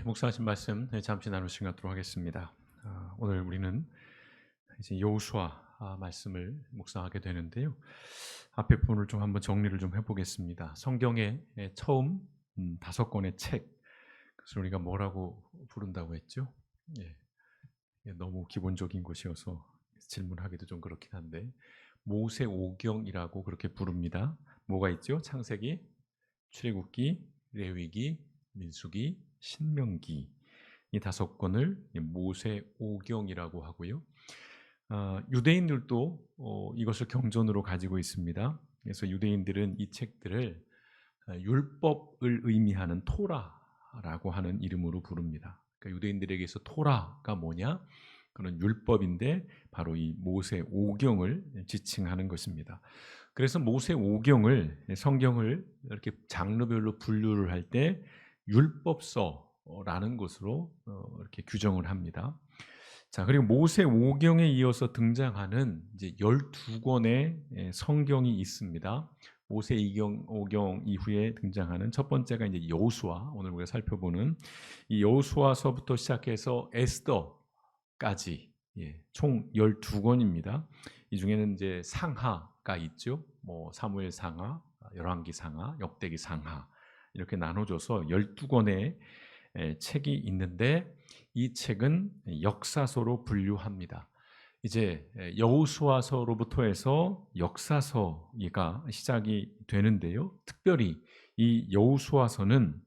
목사하신 말씀 잠시 나누시긴 갖도록 하겠습니다. 오늘 우리는 이제 여호수아 말씀을 묵상하게 되는데요. 앞에 부분을 좀 한번 정리를 좀 해보겠습니다. 성경의 처음 5권의 책, 그래서 우리가 뭐라고 부른다고 했죠? 예, 너무 기본적인 것이어서 질문하기도 좀 그렇긴 한데 모세오경이라고 그렇게 부릅니다. 뭐가 있죠? 창세기, 출애굽기, 레위기, 민수기, 신명기, 이 5권을 모세오경이라고 하고요. 유대인들도 이것을 경전으로 가지고 있습니다. 그래서 유대인들은 이 책들을 율법을 의미하는 토라라고 하는 이름으로 부릅니다. 그러니까 유대인들에게서 토라가 뭐냐? 그런 율법인데 바로 이 모세오경을 지칭하는 것입니다. 그래서 모세오경을, 성경을 이렇게 장르별로 분류를 할 때 율법서라는 것으로 이렇게 규정을 합니다. 자, 그리고 모세오경에 이어서 등장하는 이제 12권의 성경이 있습니다. 모세오경 이후에 등장하는 첫 번째가 이제 여호수아, 오늘 우리가 살펴보는 이 여호수아서부터 시작해서 에스더까지, 총 12권입니다. 이 중에는 이제 상하가 있죠. 뭐 사무엘 상하, 열왕기 상하, 역대기 상하 이렇게 나눠져서 12권의 책이 있는데 이 책은 역사서로 분류합니다. 이제 여호수아서로부터 해서 역사서가 시작이 되는데요. 특별히 이 여호수아서는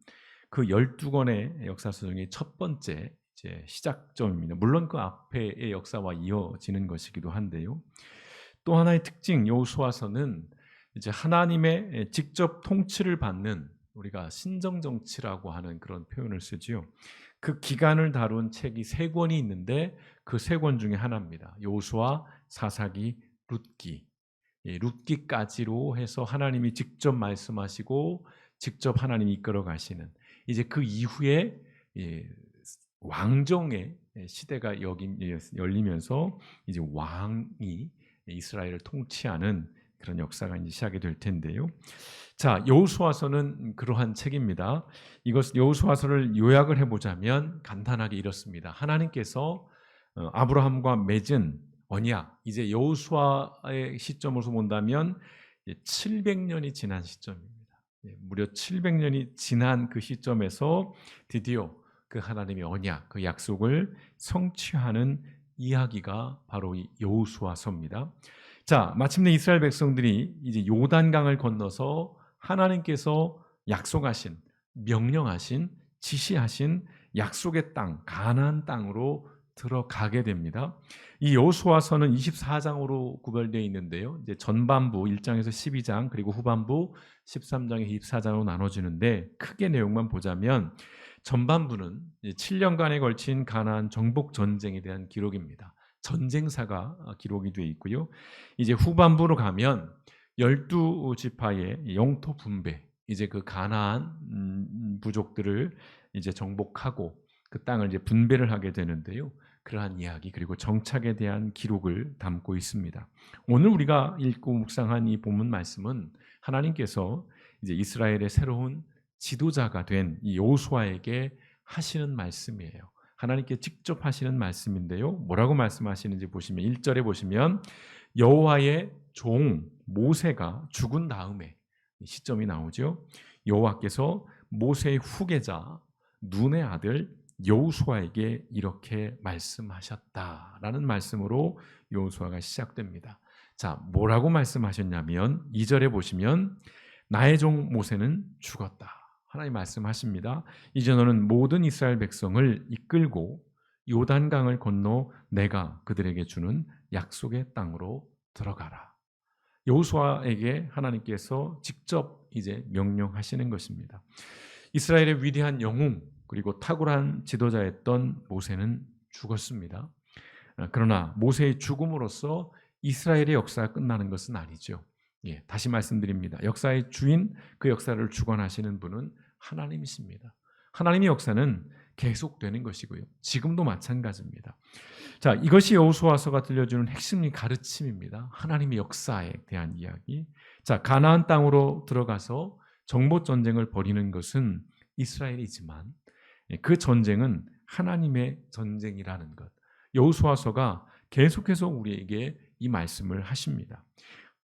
그 12권의 역사서 중에 첫 번째 이제 시작점입니다. 물론 그 앞에의 역사와 이어지는 것이기도 한데요. 또 하나의 특징, 여호수아서는 이제 하나님의 직접 통치를 받는, 우리가 신정정치라고 하는 그런 표현을 쓰지요. 그 기간을 다룬 책이 3권이 있는데 그 3권 중에 하나입니다. 여호수아, 사사기, 룻기. 룻기까지로 해서 하나님이 직접 말씀하시고 직접 하나님이 이끌어 가시는, 이제 그 이후에 왕정의 시대가 열리면서 이제 왕이 이스라엘을 통치하는 그런 역사가 이제 시작이 될 텐데요. 자, 여호수아서는 그러한 책입니다. 이것 여호수아서를 요약을 해보자면 간단하게 이렇습니다. 하나님께서 아브라함과 맺은 언약, 이제 여호수아의 시점으로서 본다면 700년이 지난 시점입니다. 무려 700년이 지난 그 시점에서 드디어 그 하나님의 언약, 그 약속을 성취하는 이야기가 바로 이 여호수아서입니다. 자, 마침내 이스라엘 백성들이 이제 요단강을 건너서 하나님께서 약속하신, 명령하신, 지시하신 약속의 땅, 가나안 땅으로 들어가게 됩니다. 이 여호수아서는 24장으로 구별되어 있는데요. 이제 전반부 1장에서 12장, 그리고 후반부 13장에서 24장으로 나눠지는데 크게 내용만 보자면 전반부는 7년간에 걸친 가나안 정복 전쟁에 대한 기록입니다. 전쟁사가 기록이 되어 있고요. 이제 후반부로 가면 12지파의 영토 분배, 이제 그 가나안 부족들을 이제 정복하고 그 땅을 이제 분배를 하게 되는데요. 그러한 이야기, 그리고 정착에 대한 기록을 담고 있습니다. 오늘 우리가 읽고 묵상한 이 본문 말씀은 하나님께서 이제 이스라엘의 새로운 지도자가 된 이 여호수아에게 하시는 말씀이에요. 하나님께 직접 하시는 말씀인데요. 뭐라고 말씀하시는지 보시면 1절에 보시면 여호와의 종 모세가 죽은 다음에 시점이 나오죠. 여호와께서 모세의 후계자 눈의 아들 여호수아에게 이렇게 말씀하셨다라는 말씀으로 여호수아가 시작됩니다. 자, 뭐라고 말씀하셨냐면 2절에 보시면 나의 종 모세는 죽었다. 하나님 말씀하십니다. 이제 너는 모든 이스라엘 백성을 이끌고 요단강을 건너 내가 그들에게 주는 약속의 땅으로 들어가라. 여호수아에게 하나님께서 직접 이제 명령하시는 것입니다. 이스라엘의 위대한 영웅, 그리고 탁월한 지도자였던 모세는 죽었습니다. 그러나 모세의 죽음으로써 이스라엘의 역사가 끝나는 것은 아니죠. 다시 말씀드립니다. 역사의 주인, 그 역사를 주관하시는 분은 하나님이십니다. 하나님의 역사는 계속되는 것이고요. 지금도 마찬가지입니다. 자, 이것이 여호수아서가 들려주는 핵심 가르침입니다. 하나님의 역사에 대한 이야기. 자, 가나안 땅으로 들어가서 정복 전쟁을 벌이는 것은 이스라엘이지만 그 전쟁은 하나님의 전쟁이라는 것. 여호수아서가 계속해서 우리에게 이 말씀을 하십니다.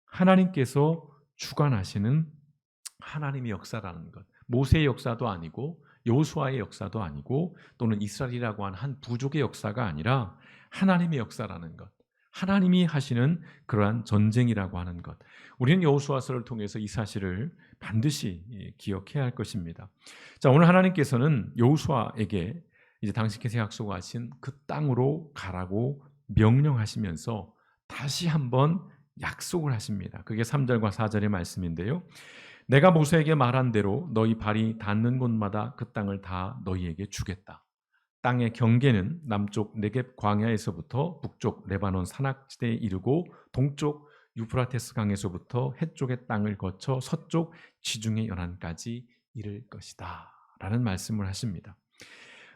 하나님께서 주관하시는 하나님의 역사라는 것. 모세의 역사도 아니고 여호수아의 역사도 아니고 또는 이스라엘이라고 하는 한 부족의 역사가 아니라 하나님의 역사라는 것. 하나님이 하시는 그러한 전쟁이라고 하는 것. 우리는 여호수아서를 통해서 이 사실을 반드시 기억해야 할 것입니다. 자, 오늘 하나님께서는 여호수아에게 이제 당신께서 약속하신 그 땅으로 가라고 명령하시면서 다시 한번 약속을 하십니다. 그게 3절과 4절의 말씀인데요. 내가 모세에게 말한 대로 너희 발이 닿는 곳마다 그 땅을 다 너희에게 주겠다. 땅의 경계는 남쪽 네겝 광야에서부터 북쪽 레바논 산악지대에 이르고 동쪽 유프라테스 강에서부터 해쪽의 땅을 거쳐 서쪽 지중해 연안까지 이를 것이다 라는 말씀을 하십니다.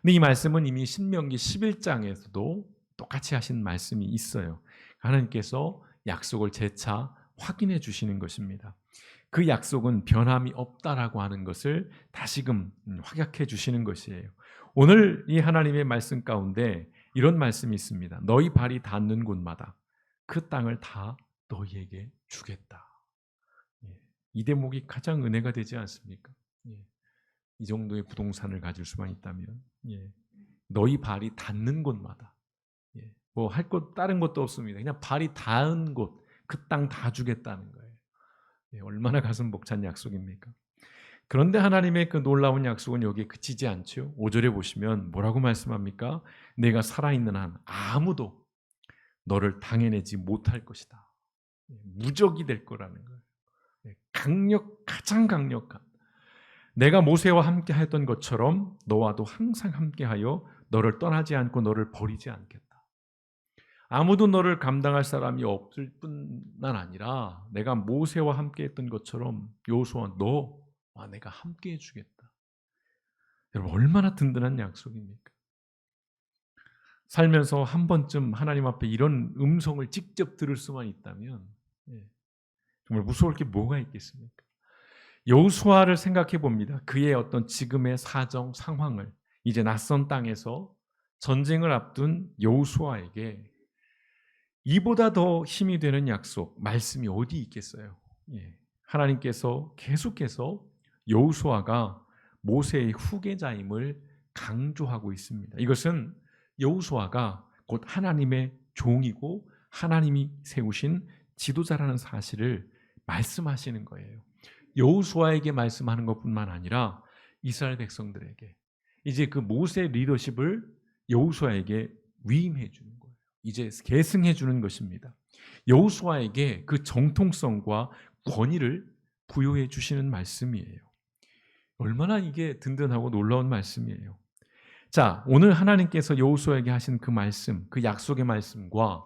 근데 이 말씀은 이미 신명기 11장에서도 똑같이 하신 말씀이 있어요. 하나님께서 약속을 재차 확인해 주시는 것입니다. 그 약속은 변함이 없다라고 하는 것을 다시금 확약해 주시는 것이에요. 오늘 이 하나님의 말씀 가운데 이런 말씀이 있습니다. 너희 발이 닿는 곳마다 그 땅을 다 너희에게 주겠다. 이 대목이 가장 은혜가 되지 않습니까? 이 정도의 부동산을 가질 수만 있다면 너희 발이 닿는 곳마다 뭐 할 것 다른 것도 없습니다. 그냥 발이 닿은 곳 그 땅 다 주겠다는 거예요. 얼마나 가슴 벅찬 약속입니까? 그런데 하나님의 그 놀라운 약속은 여기에 그치지 않죠. 5절에 보시면 뭐라고 말씀합니까? 내가 살아있는 한 아무도 너를 당해내지 못할 것이다. 무적이 될 거라는 거예요. 가장 강력한. 내가 모세와 함께 했던 것처럼 너와도 항상 함께하여 너를 떠나지 않고 너를 버리지 않겠다. 아무도 너를 감당할 사람이 없을 뿐만 아니라 내가 모세와 함께 했던 것처럼 여호수아 너와 내가 함께 해주겠다. 여러분 얼마나 든든한 약속입니까? 살면서 한 번쯤 하나님 앞에 이런 음성을 직접 들을 수만 있다면 정말 무서울 게 뭐가 있겠습니까? 여호수아를 생각해 봅니다. 그의 어떤 지금의 사정 상황을 이제 낯선 땅에서 전쟁을 앞둔 여호수아에게 이보다 더 힘이 되는 약속, 말씀이 어디 있겠어요? 하나님께서 계속해서 여호수아가 모세의 후계자임을 강조하고 있습니다. 이것은 여호수아가 곧 하나님의 종이고 하나님이 세우신 지도자라는 사실을 말씀하시는 거예요. 여호수아에게 말씀하는 것뿐만 아니라 이스라엘 백성들에게 이제 그 모세 리더십을 여호수아에게 위임해 주는 거예요. 이제 계승해 주는 것입니다. 여호수아에게 그 정통성과 권위를 부여해 주시는 말씀이에요. 얼마나 이게 든든하고 놀라운 말씀이에요. 자, 오늘 하나님께서 여호수아에게 하신 그 말씀, 그 약속의 말씀과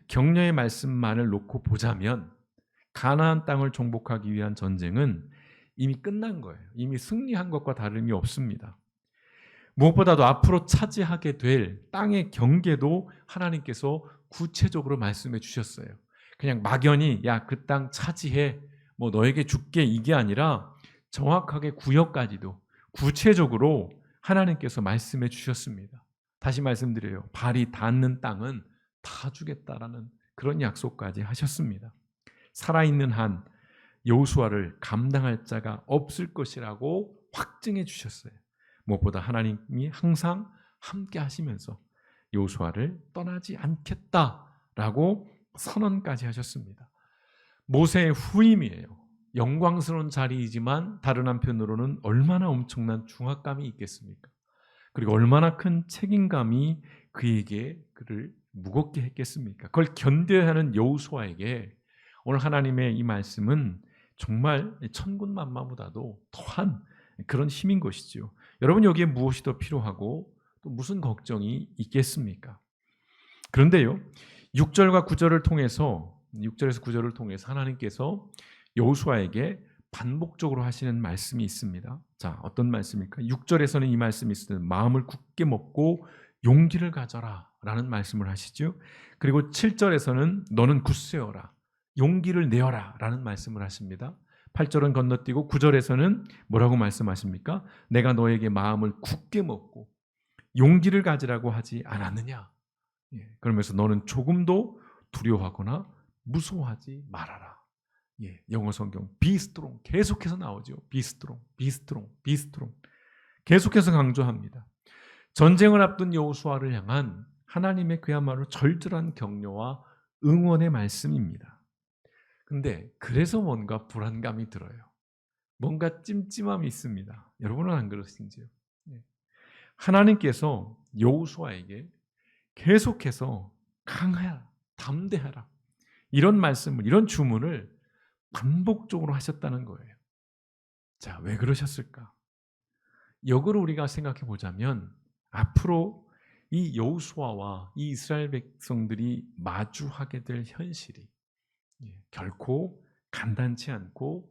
격려의 말씀만을 놓고 보자면 가나안 땅을 정복하기 위한 전쟁은 이미 끝난 거예요. 이미 승리한 것과 다름이 없습니다. 무엇보다도 앞으로 차지하게 될 땅의 경계도 하나님께서 구체적으로 말씀해 주셨어요. 그냥 막연히 야, 그 땅 차지해, 뭐 너에게 줄게 이게 아니라 정확하게 구역까지도 구체적으로 하나님께서 말씀해 주셨습니다. 다시 말씀드려요. 발이 닿는 땅은 다 주겠다라는 그런 약속까지 하셨습니다. 살아있는 한 여호수아를 감당할 자가 없을 것이라고 확증해 주셨어요. 무엇보다 하나님이 항상 함께 하시면서 여호수아를 떠나지 않겠다라고 선언까지 하셨습니다. 모세의 후임이에요. 영광스러운 자리이지만 다른 한편으로는 얼마나 엄청난 중압감이 있겠습니까? 그리고 얼마나 큰 책임감이 그에게 그를 무겁게 했겠습니까? 그걸 견뎌야 하는 여호수아에게 오늘 하나님의 이 말씀은 정말 천군만마보다도 더한 그런 힘인 것이죠. 여러분 여기에 무엇이 더 필요하고 또 무슨 걱정이 있겠습니까? 그런데요. 6절과 9절을 통해서 6절에서 9절을 통해서 하나님께서 여호수아에게 반복적으로 하시는 말씀이 있습니다. 자, 어떤 말씀일까? 6절에서는 이 말씀이 있습니다. 마음을 굳게 먹고 용기를 가져라 라는 말씀을 하시죠. 그리고 7절에서는 너는 굳세어라, 용기를 내어라 라는 말씀을 하십니다. 8절은 건너뛰고 9절에서는 뭐라고 말씀하십니까? 내가 너에게 마음을 굳게 먹고 용기를 가지라고 하지 않았느냐? 예, 그러면서 너는 조금도 두려워하거나 무서워하지 말아라. 예, 영어 성경 be strong 계속해서 나오죠. be strong, be strong, be strong. 계속해서 강조합니다. 전쟁을 앞둔 여호수아를 향한 하나님의 그야말로 절절한 격려와 응원의 말씀입니다. 근데 그래서 뭔가 불안감이 들어요. 뭔가 찜찜함이 있습니다. 여러분은 안 그러신지요? 네. 하나님께서 여호수아에게 계속해서 강하라, 담대하라 이런 말씀을, 이런 주문을 반복적으로 하셨다는 거예요. 자, 왜 그러셨을까? 역으로 우리가 생각해 보자면 앞으로 이 여호수아와 이 이스라엘 백성들이 마주하게 될 현실이 결코 간단치 않고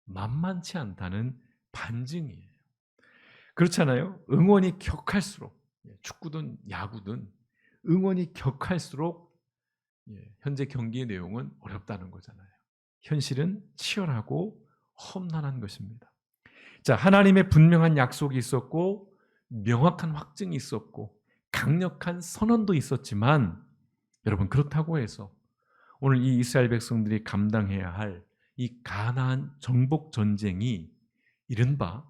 만만치 않다는 반증이에요. 그렇잖아요. 응원이 격할수록 축구든 야구든 응원이 격할수록 현재 경기의 내용은 어렵다는 거잖아요. 현실은 치열하고 험난한 것입니다. 자, 하나님의 분명한 약속이 있었고 명확한 확증이 있었고 강력한 선언도 있었지만 여러분 그렇다고 해서 오늘 이 이스라엘 백성들이 감당해야 할 이 가나안 정복 전쟁이 이른바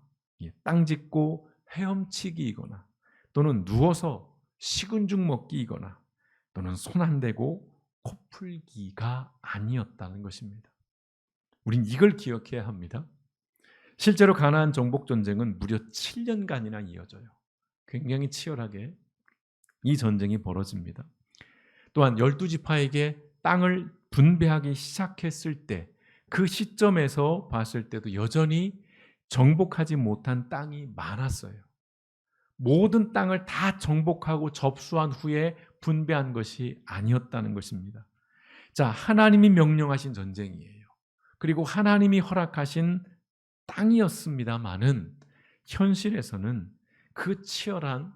땅 짚고 헤엄치기이거나 또는 누워서 식은 죽 먹기이거나 또는 손 안 대고 코 풀기가 아니었다는 것입니다. 우린 이걸 기억해야 합니다. 실제로 가나안 정복 전쟁은 무려 7년간이나 이어져요. 굉장히 치열하게 이 전쟁이 벌어집니다. 또한 12지파에게 땅을 분배하기 시작했을 때 그 시점에서 봤을 때도 여전히 정복하지 못한 땅이 많았어요. 모든 땅을 다 정복하고 접수한 후에 분배한 것이 아니었다는 것입니다. 자, 하나님이 명령하신 전쟁이에요. 그리고 하나님이 허락하신 땅이었습니다마는 현실에서는 그 치열한,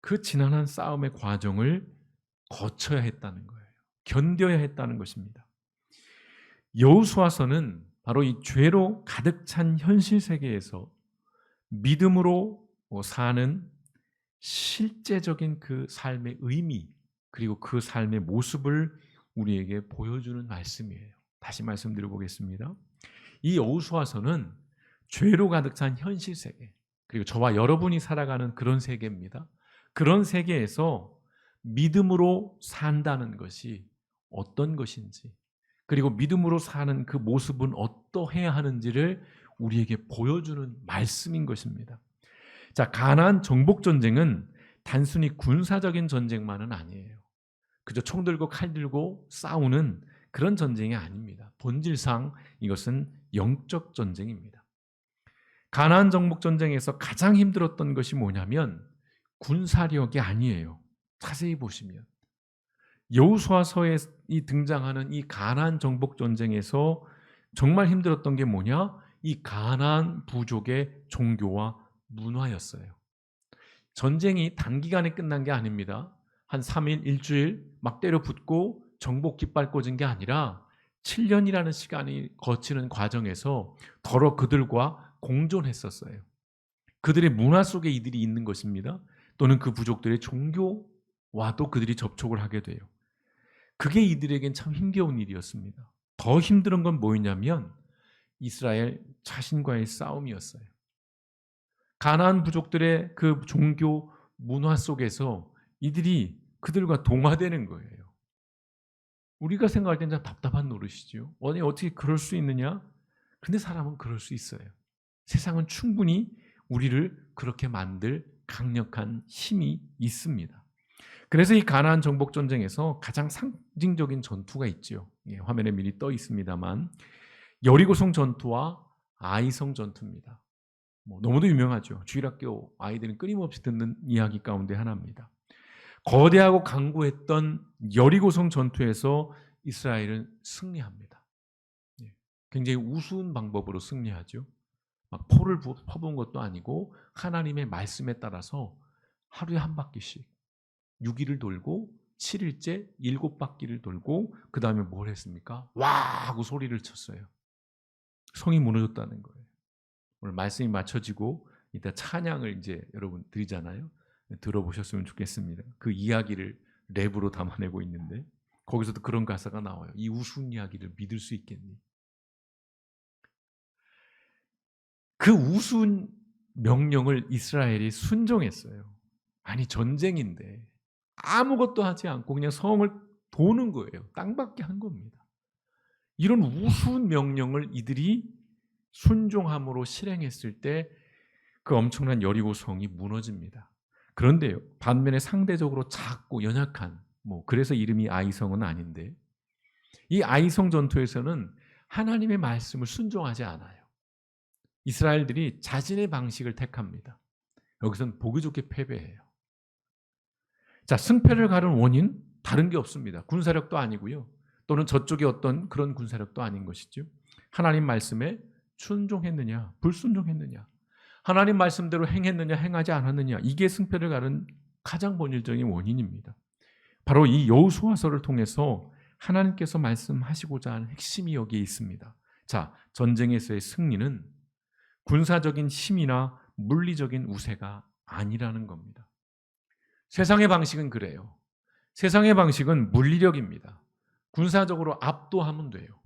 그 지난한 싸움의 과정을 거쳐야 했다는 거예요. 견뎌야 했다는 것입니다. 여호수아서는 바로 이 죄로 가득 찬 현실 세계에서 믿음으로 사는 실제적인 그 삶의 의미 그리고 그 삶의 모습을 우리에게 보여주는 말씀이에요. 다시 말씀드려 보겠습니다. 이 여호수아서는 죄로 가득 찬 현실 세계 그리고 저와 여러분이 살아가는 그런 세계입니다. 그런 세계에서 믿음으로 산다는 것이 어떤 것인지 그리고 믿음으로 사는 그 모습은 어떠해야 하는지를 우리에게 보여주는 말씀인 것입니다. 자, 가나안 정복 전쟁은 단순히 군사적인 전쟁만은 아니에요. 그저 총 들고 칼 들고 싸우는 그런 전쟁이 아닙니다. 본질상 이것은 영적 전쟁입니다. 가나안 정복 전쟁에서 가장 힘들었던 것이 뭐냐면 군사력이 아니에요. 자세히 보시면 여호수아서에 등장하는 이 가나안 정복 전쟁에서 정말 힘들었던 게 뭐냐? 이 가나안 부족의 종교와 문화였어요. 전쟁이 단기간에 끝난 게 아닙니다. 한 3일, 일주일 막 때려 붙고 정복 깃발 꽂은 게 아니라 7년이라는 시간이 거치는 과정에서 더러 그들과 공존했었어요. 그들의 문화 속에 이들이 있는 것입니다. 또는 그 부족들의 종교와도 그들이 접촉을 하게 돼요. 그게 이들에겐 참 힘겨운 일이었습니다. 더 힘든 건 뭐였냐면 이스라엘 자신과의 싸움이었어요. 가나안 부족들의 그 종교 문화 속에서 이들이 그들과 동화되는 거예요. 우리가 생각할 때는 참 답답한 노릇이죠. 아니 어떻게 그럴 수 있느냐? 근데 사람은 그럴 수 있어요. 세상은 충분히 우리를 그렇게 만들 강력한 힘이 있습니다. 그래서 이 가나안 정복 전쟁에서 가장 상징적인 전투가 있죠. 화면에 미리 떠 있습니다만 여리고성 전투와 아이성 전투입니다. 너무도 유명하죠. 주일학교 아이들은 끊임없이 듣는 이야기 가운데 하나입니다. 거대하고 강고했던 여리고성 전투에서 이스라엘은 승리합니다. 굉장히 우스운 방법으로 승리하죠. 막 포를 퍼부은 것도 아니고 하나님의 말씀에 따라서 하루에 한 바퀴씩 6일을 돌고 7일째 7바퀴를 돌고 그 다음에 뭘 했습니까? 와 하고 소리를 쳤어요. 성이 무너졌다는 거예요. 오늘 말씀이 맞춰지고 이따 찬양을 이제 여러분 드리잖아요. 들어보셨으면 좋겠습니다. 그 이야기를 랩으로 담아내고 있는데 거기서도 그런 가사가 나와요. 이 우스운 이야기를 믿을 수 있겠니? 그 우스운 명령을 이스라엘이 순종했어요. 아니 전쟁인데 아무것도 하지 않고 그냥 성을 도는 거예요. 땅밖에 한 겁니다. 이런 우스운 명령을 이들이 순종함으로 실행했을 때 그 엄청난 여리고 성이 무너집니다. 그런데요, 반면에 상대적으로 작고 연약한 그래서 이름이 아이성은 아닌데 이 아이성 전투에서는 하나님의 말씀을 순종하지 않아요. 이스라엘들이 자신의 방식을 택합니다. 여기서는 보기 좋게 패배해요. 자, 승패를 가른 원인 다른 게 없습니다. 군사력도 아니고요. 또는 저쪽에 어떤 그런 군사력도 아닌 것이죠. 하나님 말씀에 순종했느냐, 불순종했느냐, 하나님 말씀대로 행했느냐, 행하지 않았느냐, 이게 승패를 가른 가장 본질적인 원인입니다. 바로 이 여호수아서를 통해서 하나님께서 말씀하시고자 하는 핵심이 여기에 있습니다. 자, 전쟁에서의 승리는 군사적인 힘이나 물리적인 우세가 아니라는 겁니다. 세상의 방식은 그래요. 세상의 방식은 물리력입니다. 군사적으로 압도하면 돼요.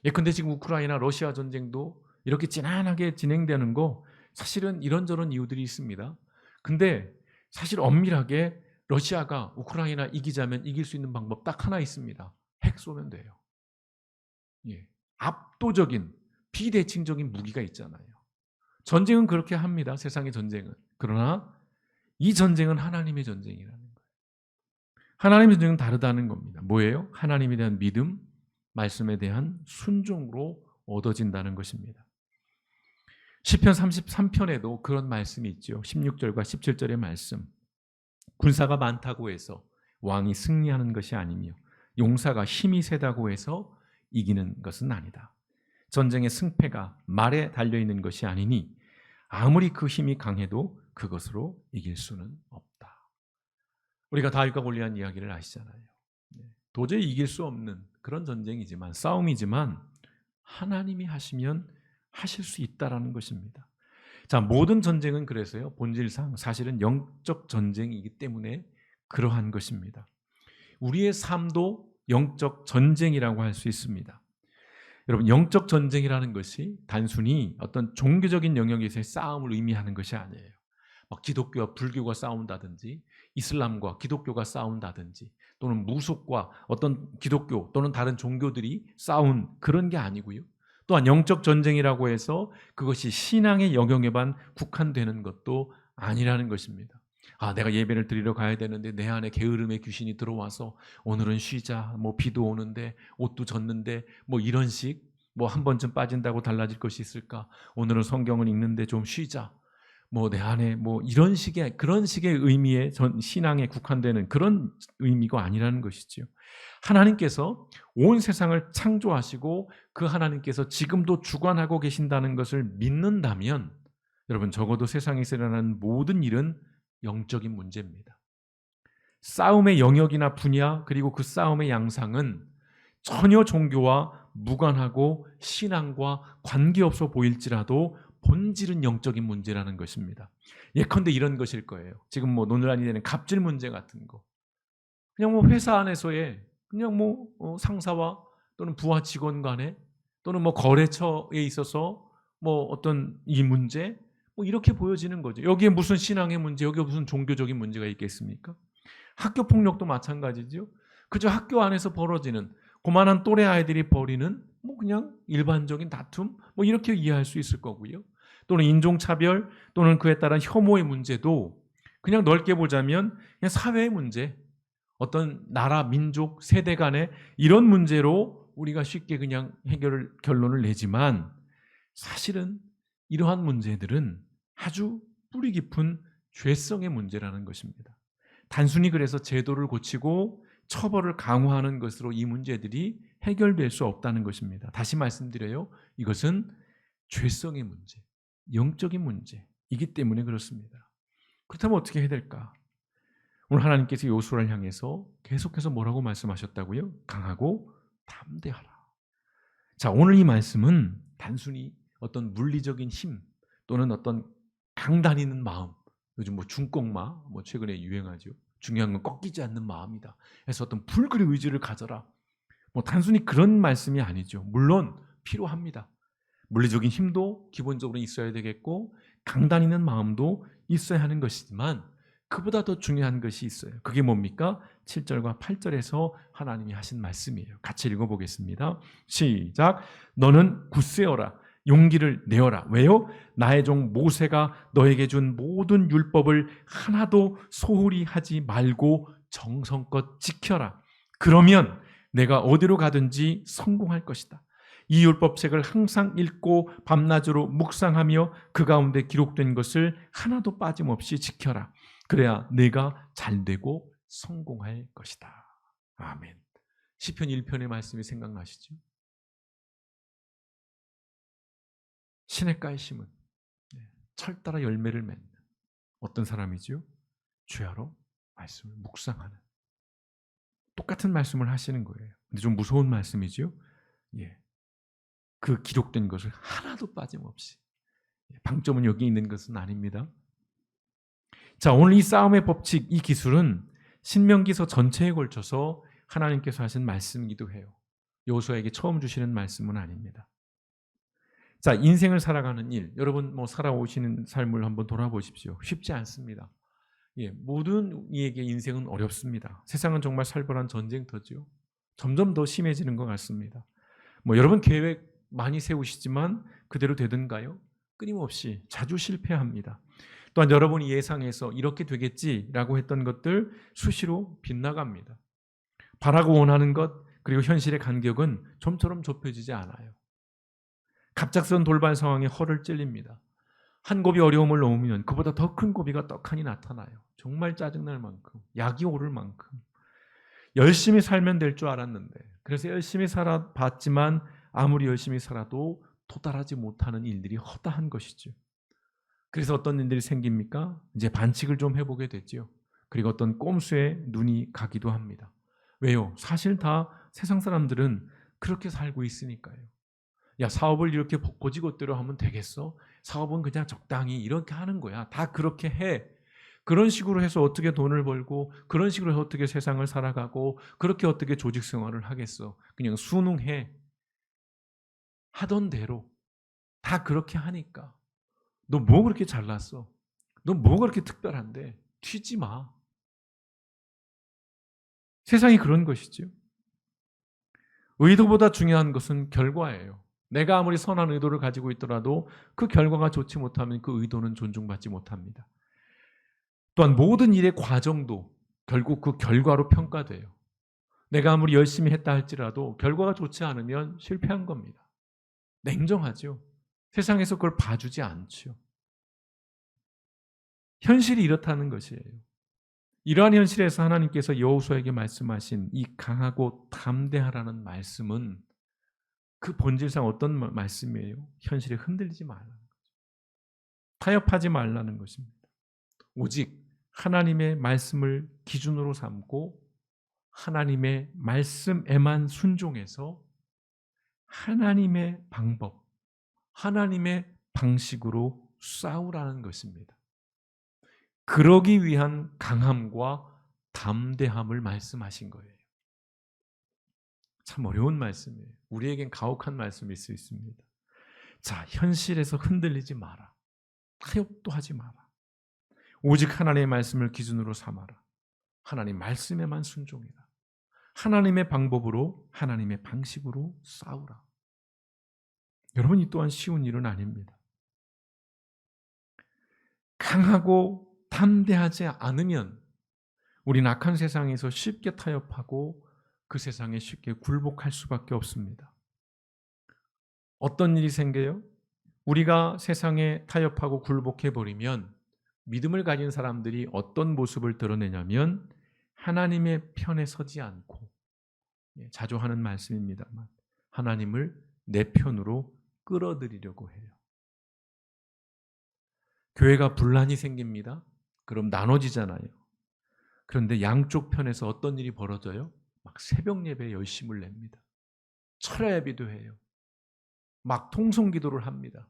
예컨대 지금 우크라이나 러시아 전쟁도 이렇게 지난하게 진행되는 거 사실은 이런저런 이유들이 있습니다. 근데 사실 엄밀하게 러시아가 우크라이나 이기자면 이길 수 있는 방법 딱 하나 있습니다. 핵 쏘면 돼요. 예. 압도적인 비대칭적인 무기가 있잖아요. 전쟁은 그렇게 합니다. 세상의 전쟁은. 그러나 이 전쟁은 하나님의 전쟁이라는 거예요. 하나님의 전쟁은 다르다는 겁니다. 뭐예요? 하나님에 대한 믿음, 말씀에 대한 순종으로 얻어진다는 것입니다. 시편 33편에도 그런 말씀이 있죠. 16절과 17절의 말씀. 군사가 많다고 해서 왕이 승리하는 것이 아니며 용사가 힘이 세다고 해서 이기는 것은 아니다. 전쟁의 승패가 말에 달려있는 것이 아니니 아무리 그 힘이 강해도 그것으로 이길 수는 없다. 우리가 다윗과 골리앗 이야기를 아시잖아요. 도저히 이길 수 없는 그런 전쟁이지만, 싸움이지만 하나님이 하시면 하실 수 있다라는 것입니다. 자, 모든 전쟁은 그래서요, 본질상 사실은 영적 전쟁이기 때문에 그러한 것입니다. 우리의 삶도 영적 전쟁이라고 할 수 있습니다. 여러분, 영적 전쟁이라는 것이 단순히 어떤 종교적인 영역에서의 싸움을 의미하는 것이 아니에요. 막 기독교와 불교가 싸운다든지, 이슬람과 기독교가 싸운다든지, 또는 무속과 어떤 기독교 또는 다른 종교들이 싸운 그런 게 아니고요. 또한 영적 전쟁이라고 해서 그것이 신앙의 영역에만 국한되는 것도 아니라는 것입니다. 아, 내가 예배를 드리러 가야 되는데 내 안에 게으름의 귀신이 들어와서 오늘은 쉬자, 비도 오는데 옷도 졌는데 이런 식, 한 번쯤 빠진다고 달라질 것이 있을까? 오늘은 성경을 읽는데 좀 쉬자. 내 안에 이런 식의 그런 식의 의미의 신앙에 국한되는 그런 의미가 아니라는 것이지요. 하나님께서 온 세상을 창조하시고 그 하나님께서 지금도 주관하고 계신다는 것을 믿는다면 여러분, 적어도 세상에서 일어나는 모든 일은 영적인 문제입니다. 싸움의 영역이나 분야 그리고 그 싸움의 양상은 전혀 종교와 무관하고 신앙과 관계없어 보일지라도 본질은 영적인 문제라는 것입니다. 예컨대 이런 것일 거예요. 지금 논란이 되는 갑질 문제 같은 거. 그냥 회사 안에서의 그냥 상사와 또는 부하 직원 간에 또는 거래처에 있어서 어떤 이 문제 이렇게 보여지는 거죠. 여기에 무슨 신앙의 문제, 여기에 무슨 종교적인 문제가 있겠습니까? 학교 폭력도 마찬가지죠. 그저 학교 안에서 벌어지는 고만한 또래 아이들이 벌이는 그냥 일반적인 다툼 이렇게 이해할 수 있을 거고요. 또는 인종차별 또는 그에 따른 혐오의 문제도 그냥 넓게 보자면 그냥 사회의 문제, 어떤 나라, 민족, 세대 간의 이런 문제로 우리가 쉽게 그냥 결론을 내지만 사실은 이러한 문제들은 아주 뿌리 깊은 죄성의 문제라는 것입니다. 단순히 그래서 제도를 고치고 처벌을 강화하는 것으로 이 문제들이 해결될 수 없다는 것입니다. 다시 말씀드려요. 이것은 죄성의 문제, 영적인 문제이기 때문에 그렇습니다. 그렇다면 어떻게 해야 될까? 오늘 하나님께서 요수아를 향해서 계속해서 뭐라고 말씀하셨다고요? 강하고 담대하라. 자, 오늘 이 말씀은 단순히 어떤 물리적인 힘 또는 어떤 강단 있는 마음, 요즘 뭐 중꺾마, 뭐 최근에 유행하죠. 중요한 건 꺾이지 않는 마음이다. 그래서 어떤 불굴의 의지를 가져라. 뭐 단순히 그런 말씀이 아니죠. 물론 필요합니다. 물리적인 힘도 기본적으로 있어야 되겠고 강단 있는 마음도 있어야 하는 것이지만 그보다 더 중요한 것이 있어요. 그게 뭡니까? 7절과 8절에서 하나님이 하신 말씀이에요. 같이 읽어보겠습니다. 시작. 너는 굳세어라. 용기를 내어라. 왜요? 나의 종 모세가 너에게 준 모든 율법을 하나도 소홀히 하지 말고 정성껏 지켜라. 그러면 내가 어디로 가든지 성공할 것이다. 이 율법책을 항상 읽고 밤낮으로 묵상하며 그 가운데 기록된 것을 하나도 빠짐없이 지켜라. 그래야 내가 잘되고 성공할 것이다. 아멘. 시편 1편의 말씀이 생각나시죠? 시냇가에 심은 철 따라 열매를 맺는 어떤 사람이죠? 주야로 말씀을 묵상하는 똑같은 말씀을 하시는 거예요. 근데 좀 무서운 말씀이죠? 예. 그 기록된 것을 하나도 빠짐없이. 방점은 여기 있는 것은 아닙니다. 자, 오늘 이 싸움의 법칙, 이 기술은 신명기서 전체에 걸쳐서 하나님께서 하신 말씀이기도 해요. 여호수아에게 처음 주시는 말씀은 아닙니다. 자, 인생을 살아가는 일, 여러분 뭐 살아오시는 삶을 한번 돌아보십시오. 쉽지 않습니다. 예, 모든 이에게 인생은 어렵습니다. 세상은 정말 살벌한 전쟁터죠. 점점 더 심해지는 것 같습니다. 뭐 여러분 계획 많이 세우시지만 그대로 되던가요? 끊임없이 자주 실패합니다. 또한 여러분이 예상해서 이렇게 되겠지라고 했던 것들 수시로 빗나갑니다. 바라고 원하는 것 그리고 현실의 간격은 좀처럼 좁혀지지 않아요. 갑작스러운 돌발 상황에 허를 찔립니다. 한 곱이 어려움을 넘으면 그보다 더 큰 고비가 떡하니 나타나요. 정말 짜증날 만큼, 약이 오를 만큼. 열심히 살면 될 줄 알았는데 그래서 열심히 살아봤지만 아무리 열심히 살아도 도달하지 못하는 일들이 허다한 것이죠. 그래서 어떤 일들이 생깁니까? 이제 반칙을 좀 해보게 되죠. 그리고 어떤 꼼수에 눈이 가기도 합니다. 왜요? 사실 다 세상 사람들은 그렇게 살고 있으니까요. 야, 사업을 이렇게 고지고대로 하면 되겠어? 사업은 그냥 적당히 이렇게 하는 거야. 다 그렇게 해. 그런 식으로 해서 어떻게 돈을 벌고 그런 식으로 해서 어떻게 세상을 살아가고 그렇게 어떻게 조직 생활을 하겠어. 그냥 순응해. 하던 대로 다 그렇게 하니까. 너 뭐 그렇게 잘났어? 너 뭐 그렇게 특별한데? 튀지 마. 세상이 그런 것이죠. 의도보다 중요한 것은 결과예요. 내가 아무리 선한 의도를 가지고 있더라도 그 결과가 좋지 못하면 그 의도는 존중받지 못합니다. 또한 모든 일의 과정도 결국 그 결과로 평가돼요. 내가 아무리 열심히 했다 할지라도 결과가 좋지 않으면 실패한 겁니다. 냉정하죠. 세상에서 그걸 봐주지 않죠. 현실이 이렇다는 것이에요. 이러한 현실에서 하나님께서 여호수아에게 말씀하신 이 강하고 담대하라는 말씀은 그 본질상 어떤 말씀이에요? 현실에 흔들리지 말라는 거죠. 타협하지 말라는 것입니다. 오직 하나님의 말씀을 기준으로 삼고 하나님의 말씀에만 순종해서 하나님의 방법, 하나님의 방식으로 싸우라는 것입니다. 그러기 위한 강함과 담대함을 말씀하신 거예요. 참 어려운 말씀이에요. 우리에겐 가혹한 말씀일 수 있습니다. 자, 현실에서 흔들리지 마라. 타협도 하지 마라. 오직 하나님의 말씀을 기준으로 삼아라. 하나님 말씀에만 순종해라. 하나님의 방법으로, 하나님의 방식으로 싸우라. 여러분, 이 또한 쉬운 일은 아닙니다. 강하고 담대하지 않으면 우리는 악한 세상에서 쉽게 타협하고 그 세상에 쉽게 굴복할 수밖에 없습니다. 어떤 일이 생겨요? 우리가 세상에 타협하고 굴복해버리면 믿음을 가진 사람들이 어떤 모습을 드러내냐면 하나님의 편에 서지 않고 자주 하는 말씀입니다만 하나님을 내 편으로 끌어들이려고 해요. 교회가 분란이 생깁니다. 그럼 나눠지잖아요. 그런데 양쪽 편에서 어떤 일이 벌어져요? 막 새벽 예배에 열심을 냅니다. 철야예배도 해요. 막 통성 기도를 합니다.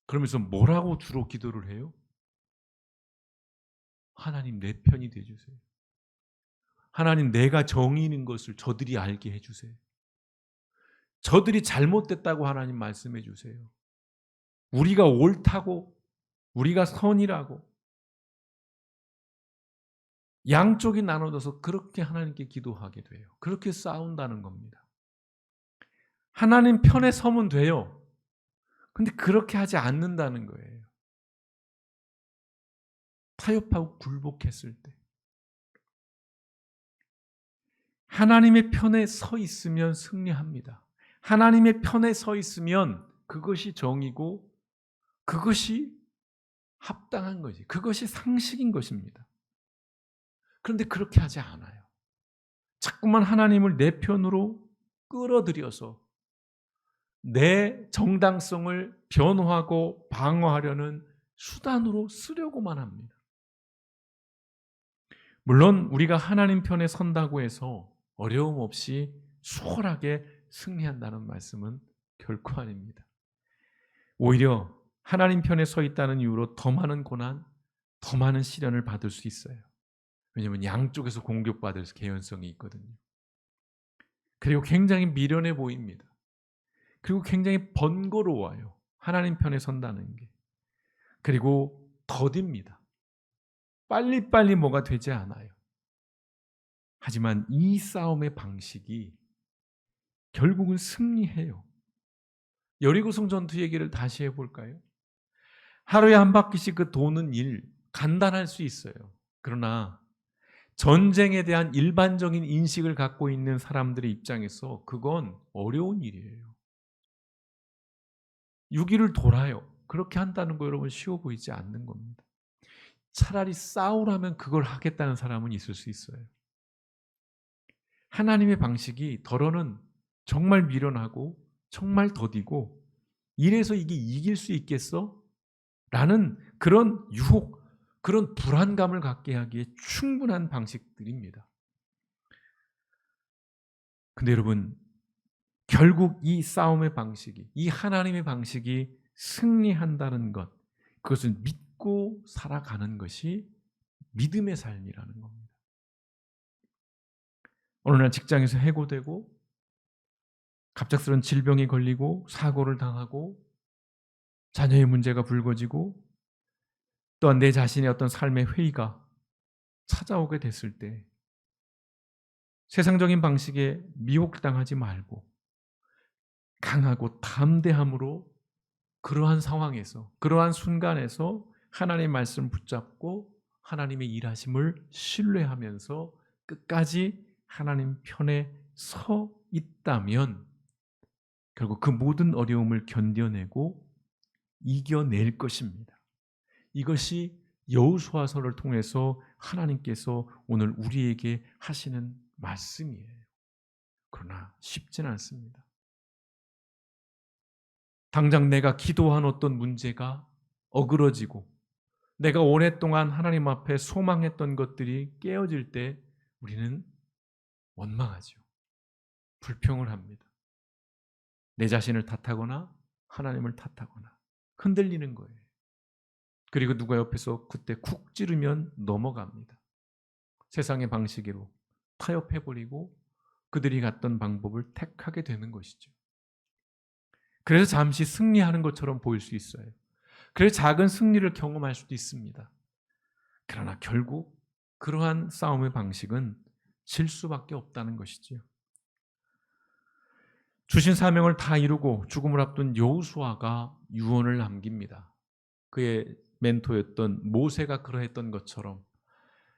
그러면서 뭐라고 주로 기도를 해요? 하나님 내 편이 되어주세요. 하나님 내가 정의인 것을 저들이 알게 해주세요. 저들이 잘못됐다고 하나님 말씀해 주세요. 우리가 옳다고, 우리가 선이라고 양쪽이 나눠져서 그렇게 하나님께 기도하게 돼요. 그렇게 싸운다는 겁니다. 하나님 편에 서면 돼요. 근데 그렇게 하지 않는다는 거예요. 타협하고 굴복했을 때. 하나님의 편에 서 있으면 승리합니다. 하나님의 편에 서 있으면 그것이 정이고 그것이 합당한 거지. 그것이 상식인 것입니다. 그런데 그렇게 하지 않아요. 자꾸만 하나님을 내 편으로 끌어들여서 내 정당성을 변호하고 방어하려는 수단으로 쓰려고만 합니다. 물론 우리가 하나님 편에 선다고 해서 어려움 없이 수월하게 승리한다는 말씀은 결코 아닙니다. 오히려 하나님 편에 서 있다는 이유로 더 많은 고난, 더 많은 시련을 받을 수 있어요. 왜냐하면 양쪽에서 공격받을 개연성이 있거든요. 그리고 굉장히 미련해 보입니다. 그리고 굉장히 번거로워요. 하나님 편에 선다는 게. 그리고 더딥니다. 빨리빨리 뭐가 되지 않아요. 하지만 이 싸움의 방식이 결국은 승리해요. 여리고성 전투 얘기를 다시 해볼까요? 하루에 한 바퀴씩 그 도는 일 간단할 수 있어요. 그러나 전쟁에 대한 일반적인 인식을 갖고 있는 사람들의 입장에서 그건 어려운 일이에요. 6일을 돌아요. 그렇게 한다는 거 여러분 쉬워 보이지 않는 겁니다. 차라리 싸우라면 그걸 하겠다는 사람은 있을 수 있어요. 하나님의 방식이 더러는 정말 미련하고 정말 더디고 이래서 이게 이길 수 있겠어? 라는 그런 유혹, 그런 불안감을 갖게 하기에 충분한 방식들입니다. 근데 여러분, 결국 이 싸움의 방식이, 이 하나님의 방식이 승리한다는 것, 그것을 믿고 살아가는 것이 믿음의 삶이라는 겁니다. 어느 날 직장에서 해고되고 갑작스런 질병에 걸리고 사고를 당하고 자녀의 문제가 불거지고 또한 내 자신의 어떤 삶의 회의가 찾아오게 됐을 때 세상적인 방식에 미혹당하지 말고 강하고 담대함으로 그러한 상황에서 그러한 순간에서 하나님의 말씀을 붙잡고 하나님의 일하심을 신뢰하면서 끝까지 하나님 편에 서 있다면 결국 그 모든 어려움을 견뎌내고 이겨낼 것입니다. 이것이 여호수아서를 통해서 하나님께서 오늘 우리에게 하시는 말씀이에요. 그러나 쉽지는 않습니다. 당장 내가 기도한 어떤 문제가 어그러지고 내가 오랫동안 하나님 앞에 소망했던 것들이 깨어질 때 우리는 원망하죠. 불평을 합니다. 내 자신을 탓하거나 하나님을 탓하거나 흔들리는 거예요. 그리고 누가 옆에서 그때 쿡 찌르면 넘어갑니다. 세상의 방식으로 타협해버리고 그들이 갔던 방법을 택하게 되는 것이죠. 그래서 잠시 승리하는 것처럼 보일 수 있어요. 그래서 작은 승리를 경험할 수도 있습니다. 그러나 결국 그러한 싸움의 방식은 질 수밖에 없다는 것이죠. 주신 사명을 다 이루고 죽음을 앞둔 여호수아가 유언을 남깁니다. 그의 멘토였던 모세가 그러했던 것처럼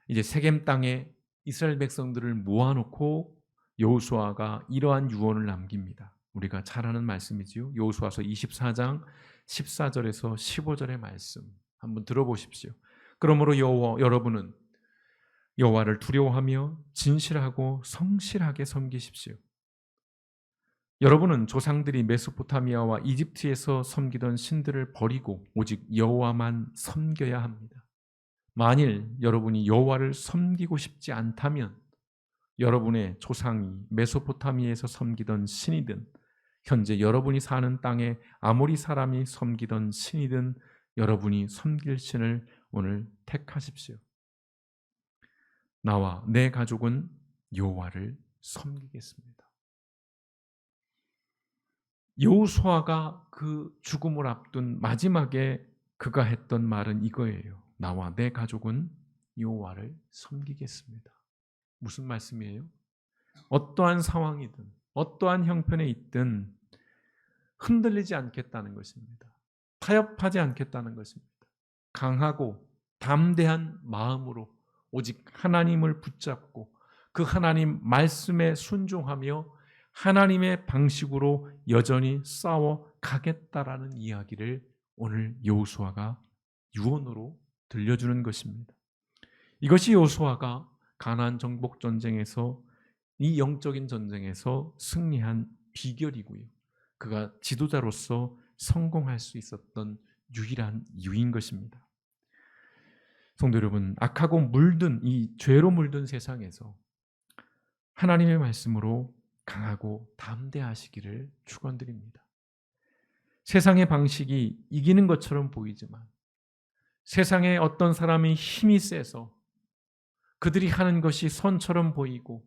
이제 세겜 땅에 이스라엘 백성들을 모아놓고 여호수아가 이러한 유언을 남깁니다. 우리가 잘 아는 말씀이지요. 여호수아서 24장 14절에서 15절의 말씀 한번 들어보십시오. 그러므로 여러분은 여호와를 두려워하며 진실하고 성실하게 섬기십시오. 여러분은 조상들이 메소포타미아와 이집트에서 섬기던 신들을 버리고 오직 여호와만 섬겨야 합니다. 만일 여러분이 여호와를 섬기고 싶지 않다면 여러분의 조상이 메소포타미아에서 섬기던 신이든 현재 여러분이 사는 땅에 아무리 사람이 섬기던 신이든 여러분이 섬길 신을 오늘 택하십시오. 나와 내 가족은 여호와를 섬기겠습니다. 여호수아가 그 죽음을 앞둔 마지막에 그가 했던 말은 이거예요. 나와 내 가족은 여호와를 섬기겠습니다. 무슨 말씀이에요? 어떠한 상황이든 어떠한 형편에 있든 흔들리지 않겠다는 것입니다. 타협하지 않겠다는 것입니다. 강하고 담대한 마음으로 오직 하나님을 붙잡고 그 하나님 말씀에 순종하며 하나님의 방식으로 여전히 싸워 가겠다라는 이야기를 오늘 여호수아가 유언으로 들려주는 것입니다. 이것이 여호수아가 가나안 정복 전쟁에서 이 영적인 전쟁에서 승리한 비결이고요. 그가 지도자로서 성공할 수 있었던 유일한 이유인 것입니다. 성도 여러분, 악하고 물든 이 죄로 물든 세상에서 하나님의 말씀으로 강하고 담대하시기를 축원드립니다. 세상의 방식이 이기는 것처럼 보이지만 세상에 어떤 사람이 힘이 세서 그들이 하는 것이 선처럼 보이고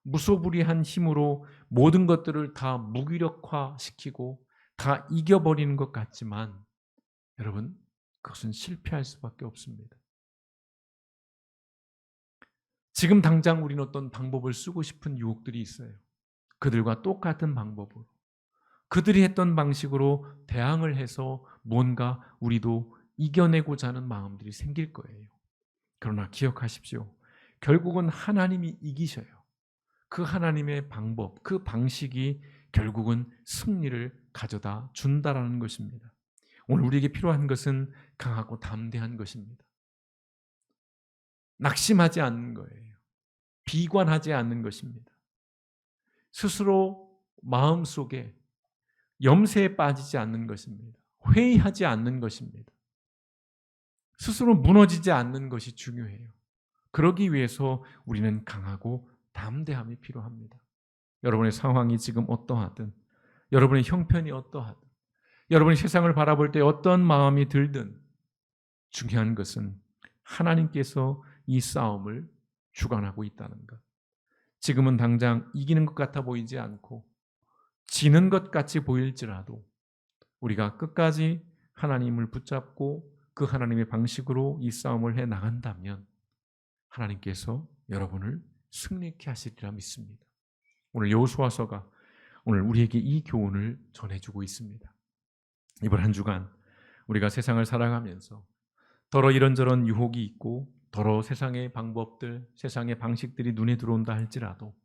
무소불위한 힘으로 모든 것들을 다 무기력화시키고 다 이겨버리는 것 같지만 여러분, 그것은 실패할 수밖에 없습니다. 지금 당장 우리는 어떤 방법을 쓰고 싶은 유혹들이 있어요. 그들과 똑같은 방법으로 그들이 했던 방식으로 대항을 해서 뭔가 우리도 이겨내고자 하는 마음들이 생길 거예요. 그러나 기억하십시오. 결국은 하나님이 이기셔요. 그 하나님의 방법, 그 방식이 결국은 승리를 가져다 준다라는 것입니다. 오늘 우리에게 필요한 것은 강하고 담대한 것입니다. 낙심하지 않는 거예요. 비관하지 않는 것입니다. 스스로 마음속에 염세에 빠지지 않는 것입니다. 회의하지 않는 것입니다. 스스로 무너지지 않는 것이 중요해요. 그러기 위해서 우리는 강하고 담대함이 필요합니다. 여러분의 상황이 지금 어떠하든, 여러분의 형편이 어떠하든, 여러분이 세상을 바라볼 때 어떤 마음이 들든 중요한 것은 하나님께서 이 싸움을 주관하고 있다는 것. 지금은 당장 이기는 것 같아 보이지 않고 지는 것 같이 보일지라도 우리가 끝까지 하나님을 붙잡고 그 하나님의 방식으로 이 싸움을 해 나간다면 하나님께서 여러분을 승리케 하시리라 믿습니다. 오늘 여호수아서가 오늘 우리에게 이 교훈을 전해주고 있습니다. 이번 한 주간 우리가 세상을 살아가면서 더러 이런저런 유혹이 있고 더러 세상의 방법들, 세상의 방식들이 눈에 들어온다 할지라도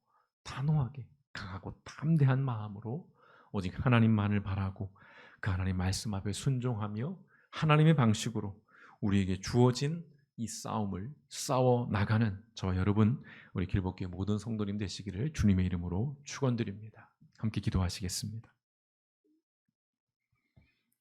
단호하게 강하고 담대한 마음으로 오직 하나님만을 바라고 그 하나님 말씀 앞에 순종하며 하나님의 방식으로 우리에게 주어진 이 싸움을 싸워 나가는 저와 여러분, 우리 길복교회 모든 성도님 되시기를 주님의 이름으로 축원드립니다. 함께 기도하시겠습니다.